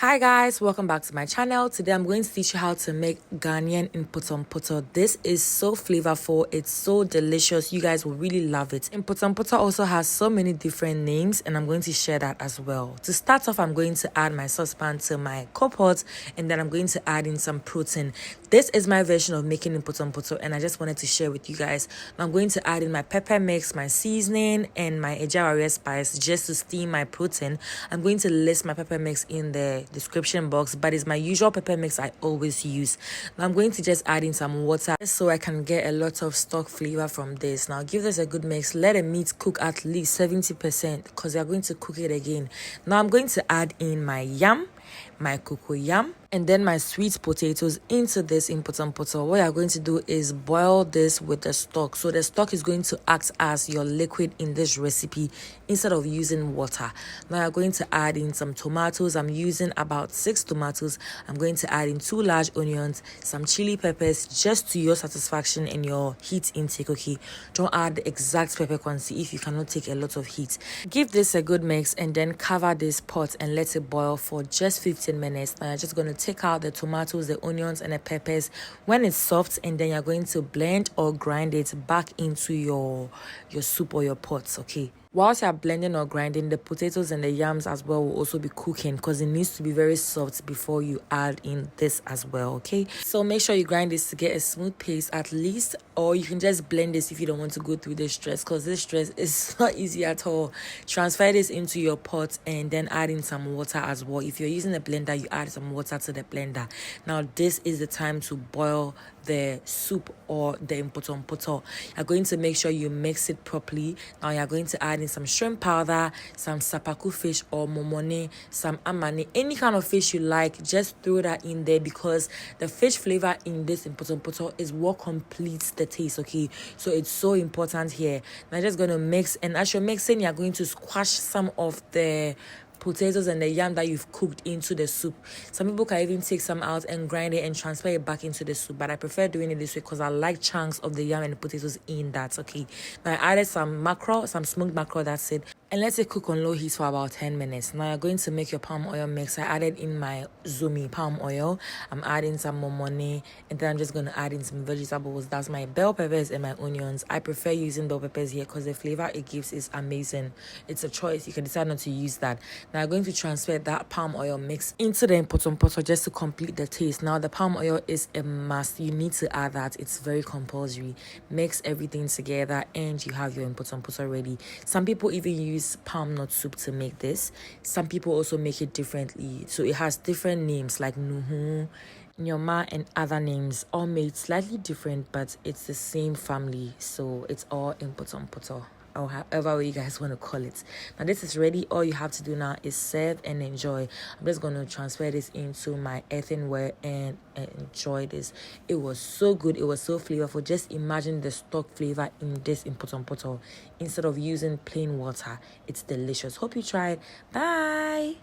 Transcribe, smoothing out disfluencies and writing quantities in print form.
Hi guys, welcome back to my channel. Today I'm going to teach you how to make Ghanaian Mpotompoto. This is so flavorful, it's so delicious, you guys will really love it. Mpotompoto also has so many different names and I'm going to share that as well. To start off, I'm going to add my saucepan to my cook pot and then I'm going to add in some protein. This is my version of making Mpotompoto and I just wanted to share with you guys. I'm going to add in my pepper mix, my seasoning and my ejawaria spice just to steam my protein. I'm going to list my pepper mix in the description box, but it's my usual pepper mix I always use. Now I'm going to just add in some water so I can get a lot of stock flavor from this. Now give this a good mix. Let the meat cook at least 70% because you're going to cook it again. Now I'm going to add in my yam, my cocoyam, and then my sweet potatoes into this Mpotompoto. What you're going to do is boil this with the stock. So the stock is going to act as your liquid in this recipe instead of using water. Now you're going to add in some tomatoes. I'm using about 6 tomatoes. I'm going to add in 2 large onions, some chili peppers just to your satisfaction and your heat intake, okay? Don't add the exact pepper quantity if you cannot take a lot of heat. Give this a good mix and then cover this pot and let it boil for just 15 minutes. Now you're just going to take out the tomatoes, the onions and the peppers when it's soft, and then you're going to blend or grind it back into your soup or your pots, okay? Whilst you're blending or grinding, the potatoes and the yams as well will also be cooking because it needs to be very soft before you add in this as well, okay? So make sure you grind this to get a smooth paste at least, or you can just blend this if you don't want to go through this stress because this stress is not easy at all. Transfer this into your pot and then add in some water as well. If you're using a blender, you add some water to the blender. Now this is the time to boil the soup or the Mpotompoto. You're going to make sure you mix it properly. Now you're going to add in some shrimp powder, some SAPAKU fish or MOMONE, some AMANE, any kind of fish you like, just throw that in there because the fish flavor in this Mpotompoto is what completes the taste, okay? So it's so important here. Now you're just going to mix, and as you're mixing, you're going to squash some of the potatoes and the yam that you've cooked into the soup. Some people can even take some out and grind it and transfer it back into the soup, but I prefer doing it this way because I like chunks of the yam and the potatoes in that, okay? Now I added some mackerel, some smoked mackerel, that's it, and let it cook on low heat for about 10 minutes. Now you're going to make your palm oil mix. I added in my zumi palm oil. I'm adding some momone, and then I'm just going to add in some vegetables. That's my bell peppers and my onions. I prefer using bell peppers here because the flavor it gives is amazing. It's a choice. You can decide not to use that. Now I'm going to transfer that palm oil mix into the Mpotompoto just to complete the taste. Now the palm oil is a must. You need to add that. It's very compulsory. Mix everything together and you have your Mpotompoto ready. Some people even use palm nut soup to make this. Some people also make it differently. So it has different names like Nuhu, Nyoma and other names, all made slightly different, but it's the same family. So it's all Mpotompoto, or however you guys want to call it. Now this is ready. All you have to do now is serve and enjoy. I'm just going to transfer this into my earthenware and enjoy this. It was so good, it was so flavorful. Just imagine the stock flavor in this Mpotompoto instead of using plain water. It's delicious. Hope you try it. Bye.